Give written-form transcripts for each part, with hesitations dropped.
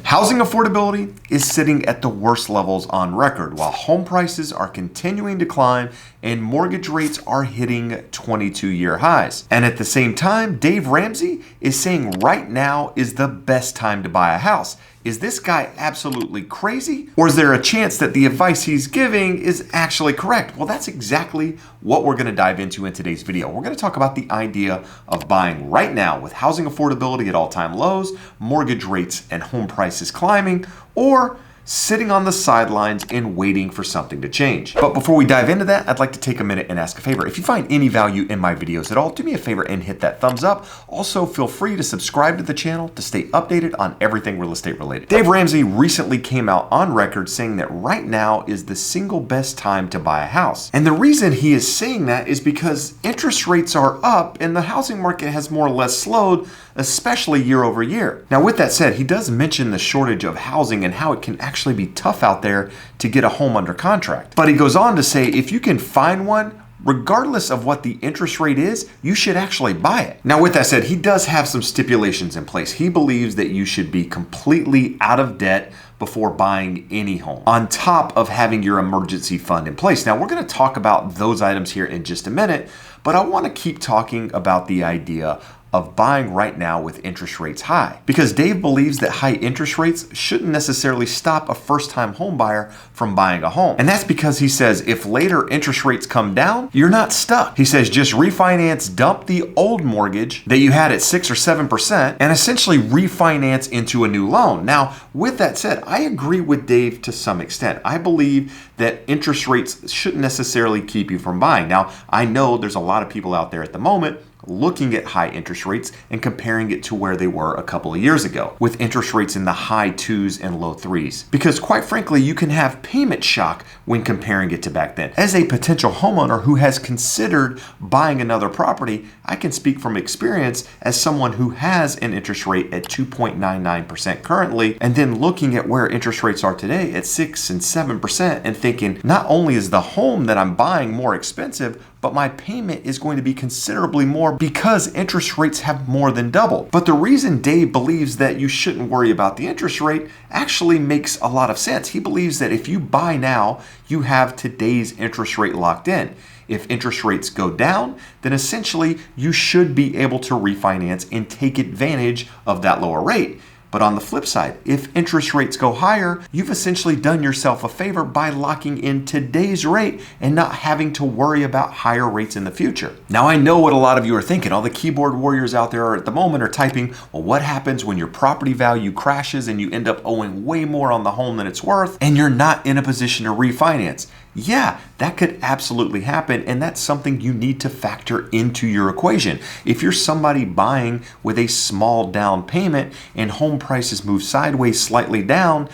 Housing affordability is sitting at the worst levels on record, while home prices are continuing to climb and mortgage rates are hitting 22-year highs. And at the same time, Dave Ramsey is saying right now is the best time to buy a house. Is this guy absolutely crazy? Or is there a chance that the advice he's giving is actually correct? Well, that's exactly what we're going to dive into in today's video. We're going to talk about the idea of buying right now with housing affordability at all-time lows, mortgage rates and home prices climbing, or sitting on the sidelines and waiting for something to change. But before we dive into that, I'd like to take a minute and ask a favor. If you find any value in my videos at all, do me a favor and hit that thumbs up. Also, feel free to subscribe to the channel to stay updated on everything real estate related. Dave Ramsey recently came out on record saying that right now is the single best time to buy a house. And the reason he is saying that is because interest rates are up and the housing market has more or less slowed, especially year over year. Now, with that said, he does mention the shortage of housing and how it can actually be tough out there to get a home under contract. But he goes on to say, if you can find one, regardless of what the interest rate is, you should actually buy it. Now, with that said, he does have some stipulations in place. He believes that you should be completely out of debt before buying any home, on top of having your emergency fund in place. Now, we're going to talk about those items here in just a minute, but I want to keep talking about the idea of buying right now with interest rates high. Because Dave believes that high interest rates shouldn't necessarily stop a first-time home buyer from buying a home. And that's because he says if later interest rates come down, you're not stuck. He says just refinance, dump the old mortgage that you had at 6 or 7% and essentially refinance into a new loan. Now, with that said, I agree with Dave to some extent. I believe that interest rates shouldn't necessarily keep you from buying. Now, I know there's a lot of people out there at the moment looking at high interest rates and comparing it to where they were a couple of years ago, with interest rates in the high 2s and low 3s. Because quite frankly, you can have payment shock when comparing it to back then. As a potential homeowner who has considered buying another property, I can speak from experience as someone who has an interest rate at 2.99% currently, and then looking at where interest rates are today at 6 and 7% and thinking, not only is the home that I'm buying more expensive, but my payment is going to be considerably more because interest rates have more than doubled. But the reason Dave believes that you shouldn't worry about the interest rate actually makes a lot of sense. He believes that if you buy now, you have today's interest rate locked in. If interest rates go down, then essentially you should be able to refinance and take advantage of that lower rate. But on the flip side, if interest rates go higher, you've essentially done yourself a favor by locking in today's rate and not having to worry about higher rates in the future. Now, I know what a lot of you are thinking. All the keyboard warriors out there at the moment are typing, well, what happens when your property value crashes and you end up owing way more on the home than it's worth and you're not in a position to refinance? Yeah, that could absolutely happen, and that's something you need to factor into your equation. If you're somebody buying with a small down payment and home prices move sideways slightly down,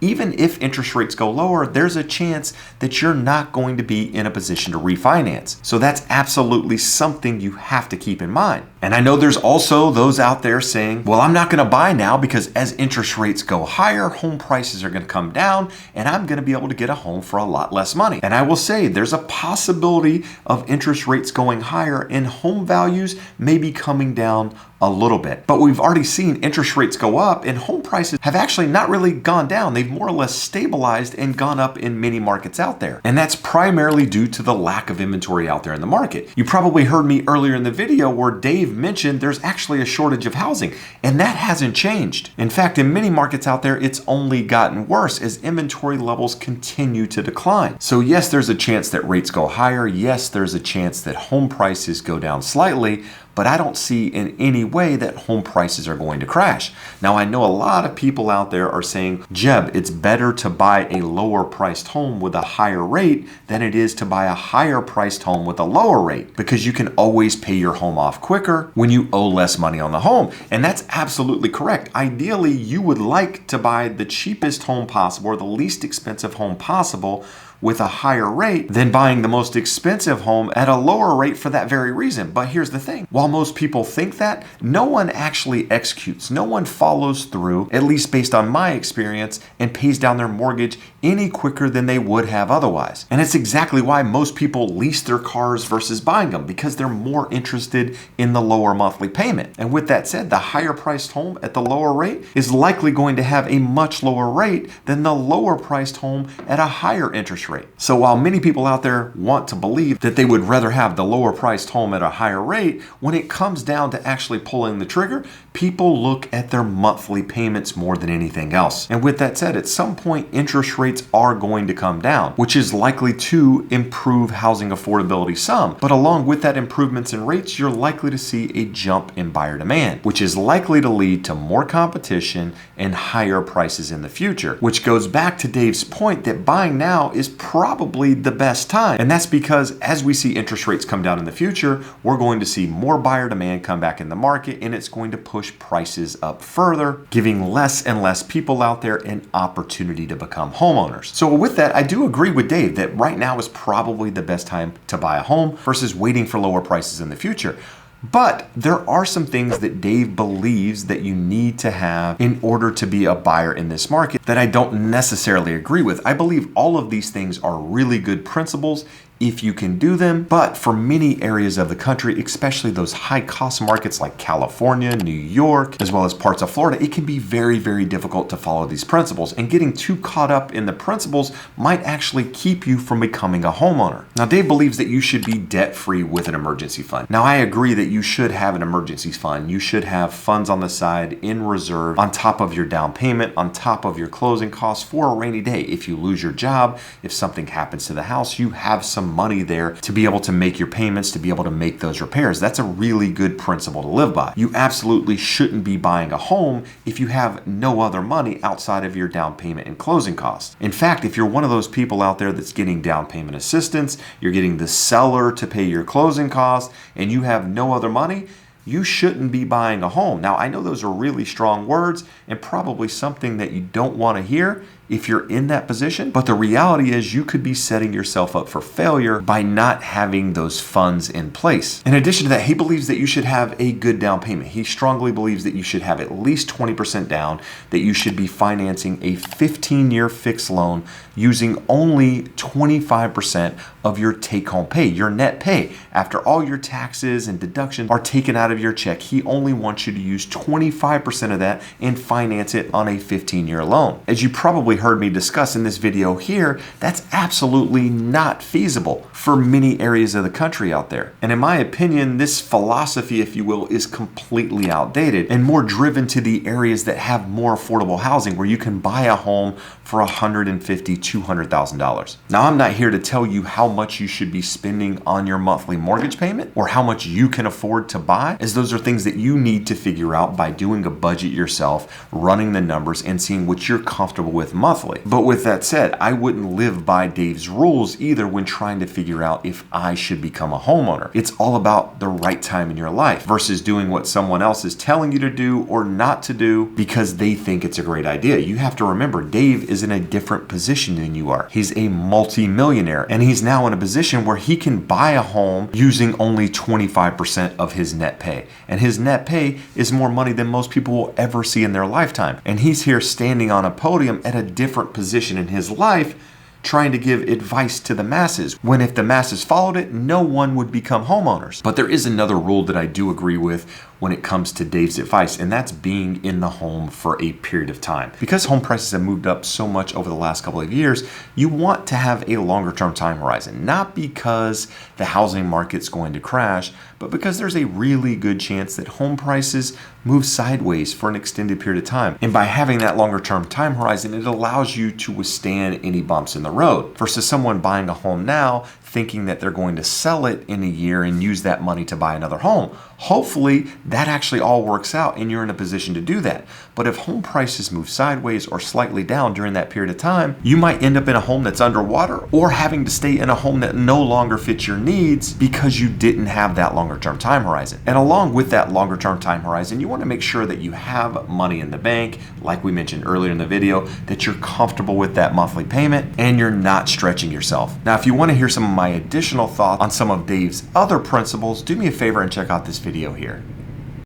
even if interest rates go lower, there's a chance that you're not going to be in a position to refinance. So that's absolutely something you have to keep in mind. And I know there's also those out there saying, well, I'm not going to buy now because as interest rates go higher, home prices are going to come down and I'm going to be able to get a home for a lot less money. And I will say there's a possibility of interest rates going higher and home values may be coming down a little bit. But we've already seen interest rates go up and home prices have actually not really gone down. They've more or less stabilized and gone up in many markets out there. And that's primarily due to the lack of inventory out there in the market. You probably heard me earlier in the video where Dave mentioned there's actually a shortage of housing, and that hasn't changed. In fact, in many markets out there, it's only gotten worse as inventory levels continue to decline. So yes, there's a chance that rates go higher. Yes, there's a chance that home prices go down slightly, but I don't see in any way that home prices are going to crash. Now, I know a lot of people out there are saying, Jeb, it's better to buy a lower priced home with a higher rate than it is to buy a higher priced home with a lower rate, because you can always pay your home off quicker when you owe less money on the home. And that's absolutely correct. Ideally, you would like to buy the cheapest home possible or the least expensive home possible with a higher rate than buying the most expensive home at a lower rate for that very reason. But here's the thing. While most people think that, no one actually executes. No one follows through, at least based on my experience, and pays down their mortgage any quicker than they would have otherwise. And it's exactly why most people lease their cars versus buying them, because they're more interested in the lower monthly payment. And with that said, the higher priced home at the lower rate is likely going to have a much lower rate than the lower priced home at a higher interest rate. So while many people out there want to believe that they would rather have the lower priced home at a higher rate, when it comes down to actually pulling the trigger, people look at their monthly payments more than anything else. And with that said, at some point, interest rates are going to come down, which is likely to improve housing affordability some. But along with that improvements in rates, you're likely to see a jump in buyer demand, which is likely to lead to more competition and higher prices in the future, which goes back to Dave's point that buying now is probably the best time. And that's because as we see interest rates come down in the future, we're going to see more buyer demand come back in the market, and it's going to push prices up further, giving less and less people out there an opportunity to become homeowners. So with that, I do agree with Dave that right now is probably the best time to buy a home versus waiting for lower prices in the future. But there are some things that Dave believes that you need to have in order to be a buyer in this market that I don't necessarily agree with. I believe all of these things are really good principles if you can do them, but for many areas of the country, especially those high cost markets like California, New York, as well as parts of Florida, it can be very, very difficult to follow these principles, and getting too caught up in the principles might actually keep you from becoming a homeowner. Now, Dave believes that you should be debt-free with an emergency fund. Now, I agree that you should have an emergency fund. You should have funds on the side in reserve on top of your down payment, on top of your closing costs for a rainy day. If you lose your job, if something happens to the house, you have some money there to be able to make your payments, to be able to make those repairs. That's a really good principle to live by. You absolutely shouldn't be buying a home if you have no other money outside of your down payment and closing costs. In fact, if you're one of those people out there that's getting down payment assistance, you're getting the seller to pay your closing costs, and you have no other money, you shouldn't be buying a home. Now, I know those are really strong words and probably something that you don't want to hear if you're in that position, but the reality is you could be setting yourself up for failure by not having those funds in place. In addition to that, he believes that you should have a good down payment. He strongly believes that you should have at least 20% down, that you should be financing a 15-year fixed loan using only 25% of your take-home pay, your net pay. After all your taxes and deductions are taken out of your check, he only wants you to use 25% of that and finance it on a 15-year loan. As you probably heard me discuss in this video here, that's absolutely not feasible for many areas of the country out there. And in my opinion, this philosophy, if you will, is completely outdated and more driven to the areas that have more affordable housing where you can buy a home for $150,000, $200,000. Now, I'm not here to tell you how much you should be spending on your monthly mortgage payment or how much you can afford to buy, as those are things that you need to figure out by doing a budget yourself, running the numbers, and seeing what you're comfortable with monthly. But with that said, I wouldn't live by Dave's rules either when trying to figure out if I should become a homeowner. It's all about the right time in your life versus doing what someone else is telling you to do or not to do because they think it's a great idea. You have to remember, Dave is in a different position than you are. He's a multi-millionaire, and he's now in a position where he can buy a home using only 25% of his net pay. And his net pay is more money than most people will ever see in their lifetime. And he's here standing on a podium at a different position in his life, trying to give advice to the masses, when if the masses followed it, no one would become homeowners. But there is another rule that I do agree with when it comes to Dave's advice, and that's being in the home for a period of time. Because home prices have moved up so much over the last couple of years, you want to have a longer term time horizon, not because the housing market's going to crash, but because there's a really good chance that home prices move sideways for an extended period of time. And by having that longer term time horizon, it allows you to withstand any bumps in the road versus someone buying a home now thinking that they're going to sell it in a year and use that money to buy another home. Hopefully, that actually all works out and you're in a position to do that. But if home prices move sideways or slightly down during that period of time, you might end up in a home that's underwater or having to stay in a home that no longer fits your needs because you didn't have that longer term time horizon. And along with that longer term time horizon, you want to make sure that you have money in the bank, like we mentioned earlier in the video, that you're comfortable with that monthly payment and you're not stretching yourself. Now, if you want to hear some of my additional thoughts on some of Dave's other principles, do me a favor and check out this video here.